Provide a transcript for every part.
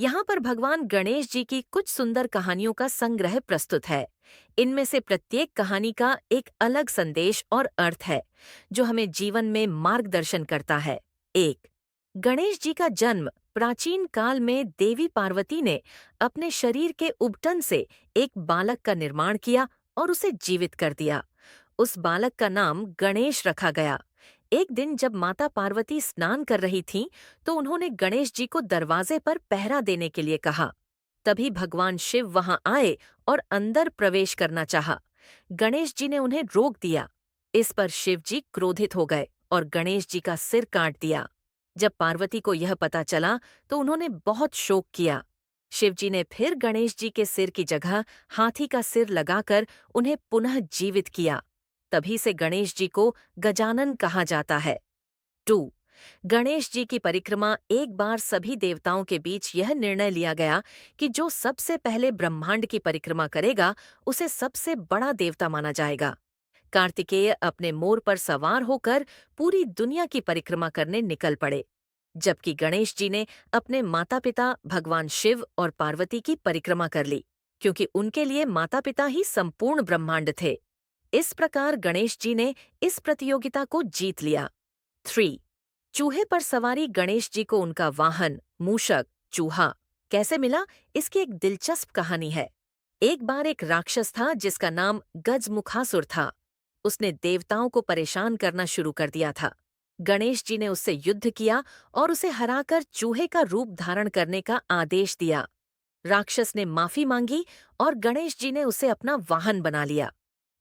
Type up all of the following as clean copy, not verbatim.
यहाँ पर भगवान गणेश जी की कुछ सुंदर कहानियों का संग्रह प्रस्तुत है। इनमें से प्रत्येक कहानी का एक अलग संदेश और अर्थ है, जो हमें जीवन में मार्गदर्शन करता है। एक, गणेश जी का जन्म। प्राचीन काल में देवी पार्वती ने अपने शरीर के उबटन से एक बालक का निर्माण किया और उसे जीवित कर दिया। उस बालक का नाम गणेश रखा गया। एक दिन जब माता पार्वती स्नान कर रही थीं, तो उन्होंने गणेश जी को दरवाजे पर पहरा देने के लिए कहा। तभी भगवान शिव वहां आए और अंदर प्रवेश करना चाहा। गणेश जी ने उन्हें रोक दिया। इस पर शिव जी क्रोधित हो गए और गणेश जी का सिर काट दिया। जब पार्वती को यह पता चला, तो उन्होंने बहुत शोक किया। शिव जी ने फिर गणेश जी के सिर की जगह हाथी का सिर लगाकर उन्हें पुनः जीवित किया। तभी से गणेश जी को गजानन कहा जाता है। 2. गणेश जी की परिक्रमा। एक बार सभी देवताओं के बीच यह निर्णय लिया गया कि जो सबसे पहले ब्रह्मांड की परिक्रमा करेगा, उसे सबसे बड़ा देवता माना जाएगा। कार्तिकेय अपने मोर पर सवार होकर पूरी दुनिया की परिक्रमा करने निकल पड़े, जबकि गणेश जी ने अपने माता पिता भगवान शिव और पार्वती की परिक्रमा कर ली, क्योंकि उनके लिए माता पिता ही संपूर्ण ब्रह्मांड थे। इस प्रकार गणेश जी ने इस प्रतियोगिता को जीत लिया। 3. चूहे पर सवारी। गणेश जी को उनका वाहन मूषक चूहा कैसे मिला, इसकी एक दिलचस्प कहानी है। एक बार एक राक्षस था जिसका नाम गजमुखासुर था। उसने देवताओं को परेशान करना शुरू कर दिया था। गणेश जी ने उससे युद्ध किया और उसे हराकर चूहे का रूप धारण करने का आदेश दिया। राक्षस ने माफी मांगी और गणेश जी ने उसे अपना वाहन बना लिया।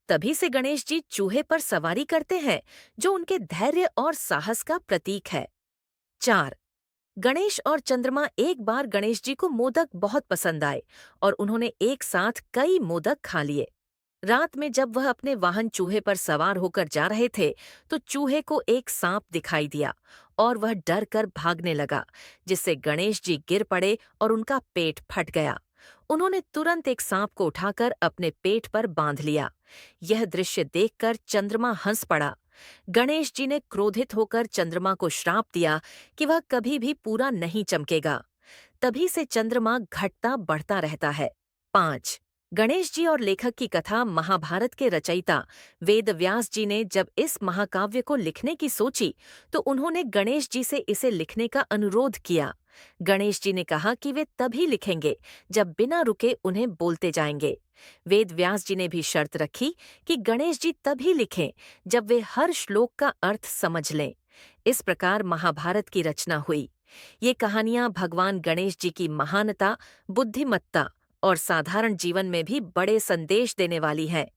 तभी से गणेश जी चूहे पर सवारी करते हैं, जो उनके धैर्य और साहस का प्रतीक है। 4. गणेश और चंद्रमा। एक बार गणेश जी को मोदक बहुत पसंद आए और उन्होंने एक साथ कई मोदक खा लिए। रात में जब वह अपने वाहन चूहे पर सवार होकर जा रहे थे, तो चूहे को एक सांप दिखाई दिया और वह डर कर भागने लगा, जिससे गणेश जी गिर पड़े और उनका पेट फट गया। उन्होंने तुरंत एक सांप को उठाकर अपने पेट पर बांध लिया। यह दृश्य देखकर चंद्रमा हंस पड़ा। गणेश जी ने क्रोधित होकर चंद्रमा को श्राप दिया कि वह कभी भी पूरा नहीं चमकेगा। तभी से चंद्रमा घटता बढ़ता रहता है। 5. गणेश जी और लेखक की कथा। महाभारत के रचयिता वेद व्यास जी ने जब इस महाकाव्य को लिखने की सोची, तो उन्होंने गणेश जी से इसे लिखने का अनुरोध किया। गणेश जी ने कहा कि वे तभी लिखेंगे जब बिना रुके उन्हें बोलते जाएंगे। वेद व्यास जी ने भी शर्त रखी कि गणेश जी तभी लिखें जब वे हर श्लोक का अर्थ समझ लें। इस प्रकार महाभारत की रचना हुई। ये कहानियां भगवान गणेश जी की महानता, बुद्धिमत्ता और साधारण जीवन में भी बड़े संदेश देने वाली है।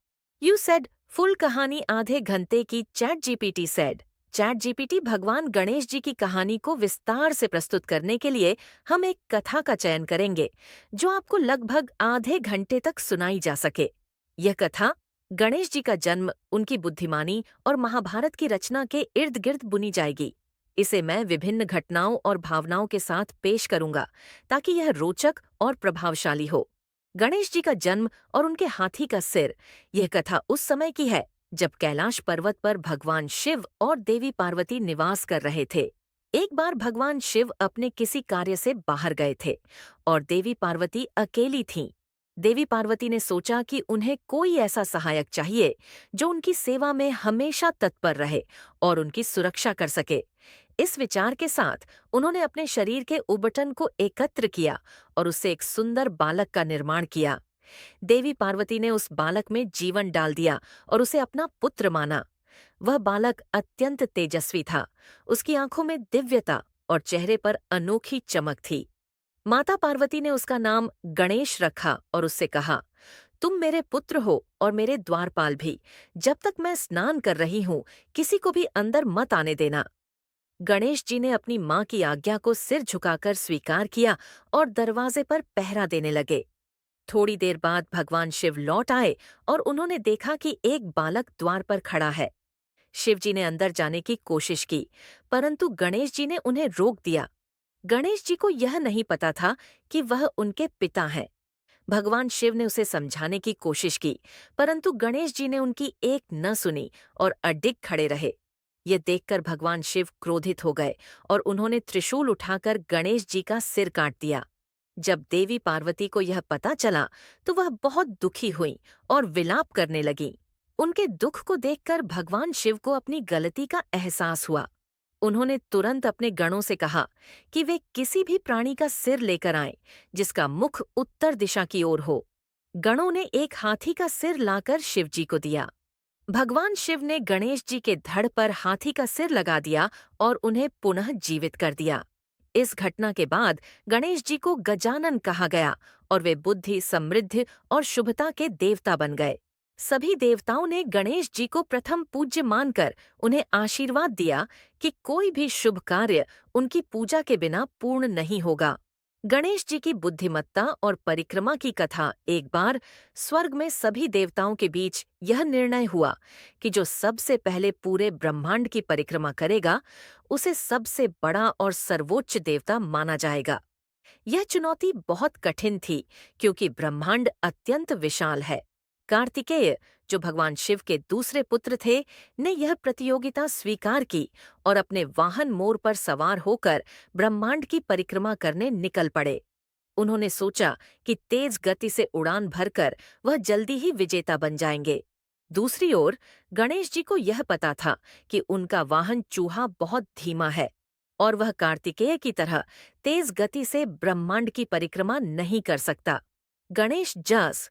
यू सेड फुल कहानी आधे घंटे की। Chat GPT said. Chat GPT भगवान गणेश जी की कहानी को विस्तार से प्रस्तुत करने के लिए हम एक कथा का चयन करेंगे, जो आपको लगभग आधे घंटे तक सुनाई जा सके। यह कथा गणेश जी का जन्म, उनकी बुद्धिमानी और महाभारत की रचना के इर्द गिर्द बुनी जाएगी। इसे मैं विभिन्न घटनाओं और भावनाओं के साथ पेश करूंगा, ताकि यह रोचक और प्रभावशाली हो। गणेश जी का जन्म और उनके हाथी का सिर। यह कथा उस समय की है जब कैलाश पर्वत पर भगवान शिव और देवी पार्वती निवास कर रहे थे। एक बार भगवान शिव अपने किसी कार्य से बाहर गए थे और देवी पार्वती अकेली थीं। देवी पार्वती ने सोचा कि उन्हें कोई ऐसा सहायक चाहिए जो उनकी सेवा में हमेशा तत्पर रहे और उनकी सुरक्षा कर सके। इस विचार के साथ उन्होंने अपने शरीर के उबटन को एकत्र किया और उससे एक सुंदर बालक का निर्माण किया। देवी पार्वती ने उस बालक में जीवन डाल दिया और उसे अपना पुत्र माना। वह बालक अत्यंत तेजस्वी था। उसकी आंखों में दिव्यता और चेहरे पर अनोखी चमक थी। माता पार्वती ने उसका नाम गणेश रखा और उससे कहा, तुम मेरे पुत्र हो और मेरे द्वारपाल भी। जब तक मैं स्नान कर रही हूँ, किसी को भी अंदर मत आने देना। गणेश जी ने अपनी माँ की आज्ञा को सिर झुकाकर स्वीकार किया और दरवाजे पर पहरा देने लगे। थोड़ी देर बाद भगवान शिव लौट आए और उन्होंने देखा कि एक बालक द्वार पर खड़ा है। शिव जी ने अंदर जाने की कोशिश की, परंतु गणेश जी ने उन्हें रोक दिया। गणेश जी को यह नहीं पता था कि वह उनके पिता हैं। भगवान शिव ने उसे समझाने की कोशिश की, परंतु गणेश जी ने उनकी एक न सुनी और अडिग खड़े रहे। यह देखकर भगवान शिव क्रोधित हो गए और उन्होंने त्रिशूल उठाकर गणेश जी का सिर काट दिया। जब देवी पार्वती को यह पता चला तो वह बहुत दुखी हुई और विलाप करने लगी। उनके दुख को देखकर भगवान शिव को अपनी गलती का एहसास हुआ। उन्होंने तुरंत अपने गणों से कहा कि वे किसी भी प्राणी का सिर लेकर आएं जिसका मुख उत्तर दिशा की ओर हो। गणों ने एक हाथी का सिर लाकर शिवजी को दिया। भगवान शिव ने गणेश जी के धड़ पर हाथी का सिर लगा दिया और उन्हें पुनः जीवित कर दिया। इस घटना के बाद गणेश जी को गजानन कहा गया और वे बुद्धि, समृद्धि और शुभता के देवता बन गए। सभी देवताओं ने गणेश जी को प्रथम पूज्य मानकर उन्हें आशीर्वाद दिया कि कोई भी शुभ कार्य उनकी पूजा के बिना पूर्ण नहीं होगा। गणेश जी की बुद्धिमत्ता और परिक्रमा की कथा एक बार स्वर्ग में सभी देवताओं के बीच यह निर्णय हुआ कि जो सबसे पहले पूरे ब्रह्मांड की परिक्रमा करेगा, उसे सबसे बड़ा और सर्वोच्च देवता माना जाएगा। यह चुनौती बहुत कठिन थी क्योंकि ब्रह्मांड अत्यंत विशाल है। कार्तिकेय, जो भगवान शिव के दूसरे पुत्र थे, ने यह प्रतियोगिता स्वीकार की और अपने वाहन मोर पर सवार होकर ब्रह्मांड की परिक्रमा करने निकल पड़े। उन्होंने सोचा कि तेज गति से उड़ान भरकर वह जल्दी ही विजेता बन जाएंगे। दूसरी ओर गणेश जी को यह पता था कि उनका वाहन चूहा बहुत धीमा है और वह कार्तिकेय की तरह तेज गति से ब्रह्मांड की परिक्रमा नहीं कर सकता। गणेश जस